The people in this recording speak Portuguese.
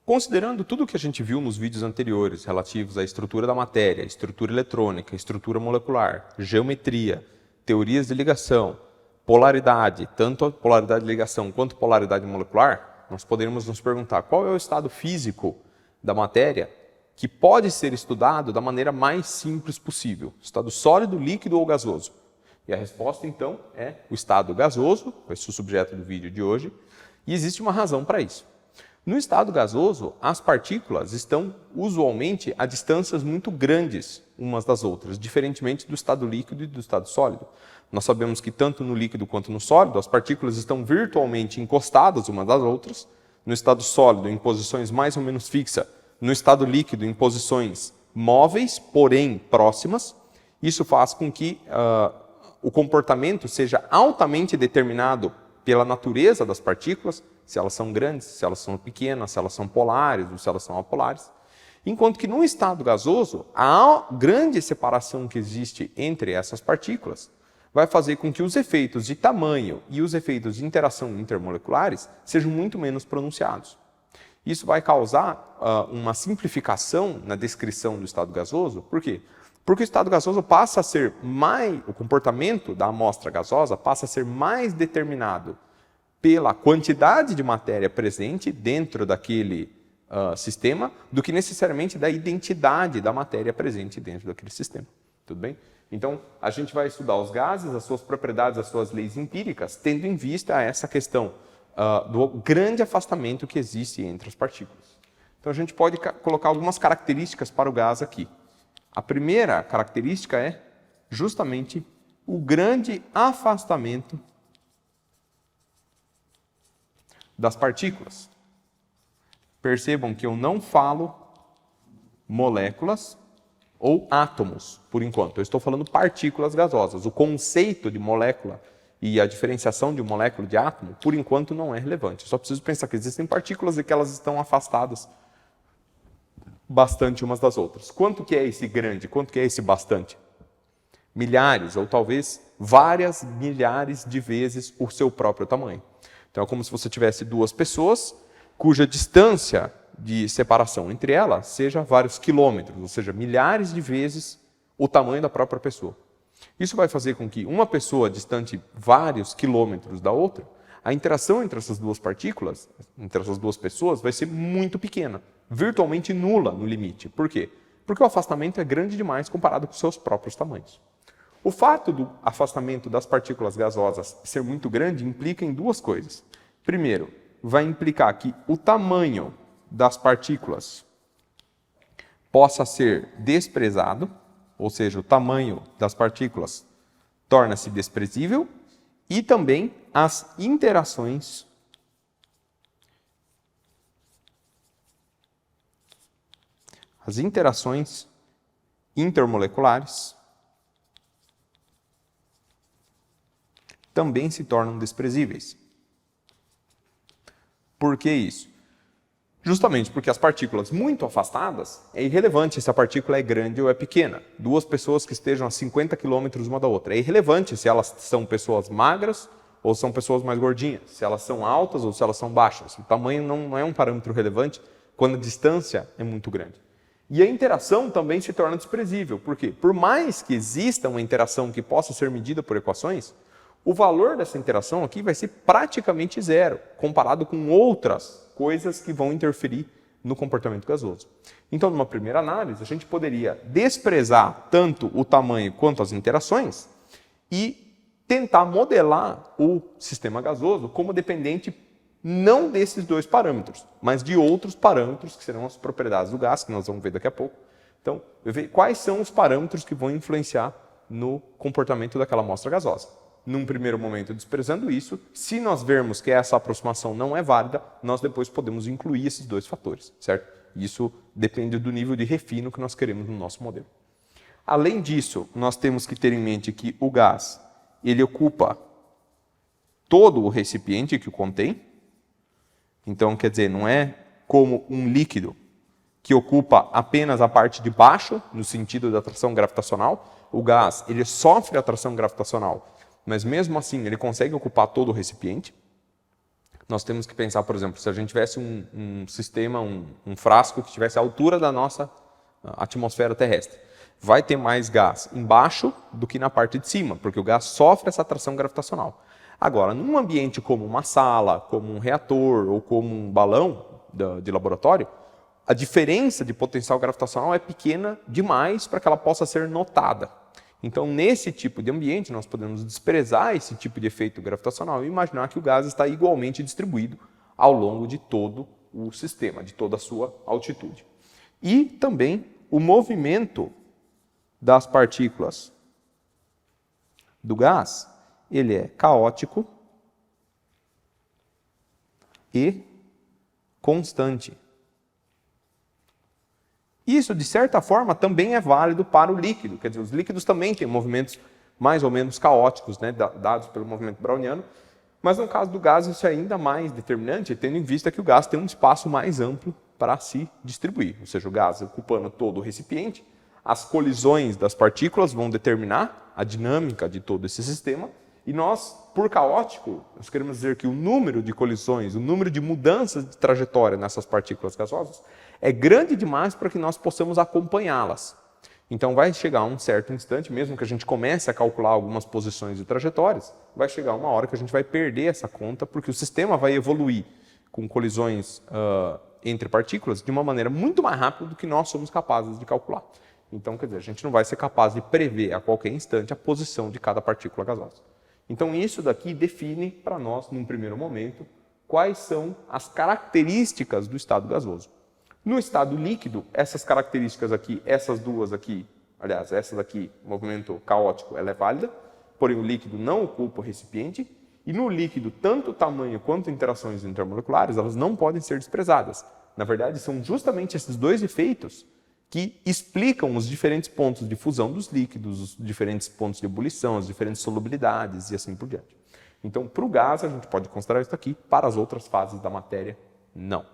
Considerando tudo o que a gente viu nos vídeos anteriores relativos à estrutura da matéria, estrutura eletrônica, estrutura molecular, geometria, teorias de ligação, polaridade, tanto a polaridade de ligação quanto a polaridade molecular, nós poderíamos nos perguntar qual é o estado físico da matéria que pode ser estudado da maneira mais simples possível, estado sólido, líquido ou gasoso. E a resposta, então, é o estado gasoso, vai ser o subjeto do vídeo de hoje, e existe uma razão para isso. No estado gasoso, as partículas estão usualmente a distâncias muito grandes umas das outras, diferentemente do estado líquido e do estado sólido. Nós sabemos que tanto no líquido quanto no sólido, as partículas estão virtualmente encostadas umas das outras, no estado sólido em posições mais ou menos fixas, no estado líquido em posições móveis, porém próximas. Isso faz com que o comportamento seja altamente determinado pela natureza das partículas, se elas são grandes, se elas são pequenas, se elas são polares ou se elas são apolares. Enquanto que no estado gasoso, a grande separação que existe entre essas partículas vai fazer com que os efeitos de tamanho e os efeitos de interação intermoleculares sejam muito menos pronunciados. Isso vai causar uma simplificação na descrição do estado gasoso. Por quê? Porque o estado gasoso passa a ser o comportamento da amostra gasosa passa a ser mais determinado pela quantidade de matéria presente dentro daquele sistema do que necessariamente da identidade da matéria presente dentro daquele sistema. Tudo bem? Então, a gente vai estudar os gases, as suas propriedades, as suas leis empíricas, tendo em vista essa questão do grande afastamento que existe entre as partículas. Então, a gente pode colocar algumas características para o gás aqui. A primeira característica é justamente o grande afastamento das partículas. Percebam que eu não falo moléculas ou átomos, por enquanto. Eu estou falando partículas gasosas. O conceito de molécula e a diferenciação de molécula de átomo, por enquanto, não é relevante. Eu só preciso pensar que existem partículas e que elas estão afastadas bastante umas das outras. Quanto que é esse grande? Quanto que é esse bastante? Milhares ou talvez várias milhares de vezes o seu próprio tamanho. Então é como se você tivesse duas pessoas cuja distância de separação entre elas seja vários quilômetros, ou seja, milhares de vezes o tamanho da própria pessoa. Isso vai fazer com que uma pessoa distante vários quilômetros da outra, a interação entre essas duas partículas, entre essas duas pessoas, vai ser muito pequena, virtualmente nula no limite. Por quê? Porque o afastamento é grande demais comparado com seus próprios tamanhos. O fato do afastamento das partículas gasosas ser muito grande implica em duas coisas. Primeiro, vai implicar que o tamanho das partículas possa ser desprezado, ou seja, o tamanho das partículas torna-se desprezível, e também as interações intermoleculares também se tornam desprezíveis. Por que isso? Justamente porque as partículas muito afastadas, é irrelevante se a partícula é grande ou é pequena. Duas pessoas que estejam a 50 quilômetros uma da outra. É irrelevante se elas são pessoas magras ou são pessoas mais gordinhas, se elas são altas ou se elas são baixas. O tamanho não é um parâmetro relevante quando a distância é muito grande. E a interação também se torna desprezível. Por quê? Por mais que exista uma interação que possa ser medida por equações, o valor dessa interação aqui vai ser praticamente zero, comparado com outras coisas que vão interferir no comportamento gasoso. Então, numa primeira análise, a gente poderia desprezar tanto o tamanho quanto as interações e tentar modelar o sistema gasoso como dependente não desses dois parâmetros, mas de outros parâmetros que serão as propriedades do gás, que nós vamos ver daqui a pouco. Então, ver quais são os parâmetros que vão influenciar no comportamento daquela amostra gasosa. Num primeiro momento, desprezando isso, se nós vermos que essa aproximação não é válida, nós depois podemos incluir esses dois fatores, certo? Isso depende do nível de refino que nós queremos no nosso modelo. Além disso, nós temos que ter em mente que o gás, ele ocupa todo o recipiente que o contém. Então, quer dizer, não é como um líquido que ocupa apenas a parte de baixo, no sentido da atração gravitacional. O gás, ele sofre atração gravitacional, mas mesmo assim ele consegue ocupar todo o recipiente. nós temos que pensar, por exemplo, se a gente tivesse um sistema, um frasco que tivesse a altura da nossa atmosfera terrestre, vai ter mais gás embaixo do que na parte de cima, porque o gás sofre essa atração gravitacional. Agora, num ambiente como uma sala, como um reator ou como um balão de laboratório, a diferença de potencial gravitacional é pequena demais para que ela possa ser notada. Então, nesse tipo de ambiente, nós podemos desprezar esse tipo de efeito gravitacional e imaginar que o gás está igualmente distribuído ao longo de todo o sistema, de toda a sua altitude. E também o movimento das partículas do gás, ele é caótico e constante. Isso, de certa forma, também é válido para o líquido. Quer dizer, os líquidos também têm movimentos mais ou menos caóticos, né, dados pelo movimento browniano. Mas no caso do gás, isso é ainda mais determinante, tendo em vista que o gás tem um espaço mais amplo para se distribuir. Ou seja, o gás ocupando todo o recipiente, as colisões das partículas vão determinar a dinâmica de todo esse sistema. E nós, por caótico, nós queremos dizer que o número de colisões, o número de mudanças de trajetória nessas partículas gasosas é grande demais para que nós possamos acompanhá-las. Então vai chegar um certo instante, mesmo que a gente comece a calcular algumas posições e trajetórias, vai chegar uma hora que a gente vai perder essa conta, porque o sistema vai evoluir com colisões entre partículas de uma maneira muito mais rápida do que nós somos capazes de calcular. Então, quer dizer, a gente não vai ser capaz de prever a qualquer instante a posição de cada partícula gasosa. Então isso daqui define para nós, num primeiro momento, quais são as características do estado gasoso. No estado líquido, essas características aqui, essas duas aqui, aliás, essa daqui, movimento caótico, ela é válida, porém o líquido não ocupa o recipiente, e no líquido, tanto o tamanho quanto interações intermoleculares, elas não podem ser desprezadas. Na verdade, são justamente esses dois efeitos que explicam os diferentes pontos de fusão dos líquidos, os diferentes pontos de ebulição, as diferentes solubilidades e assim por diante. Então, para o gás, a gente pode considerar isso aqui, para as outras fases da matéria, não.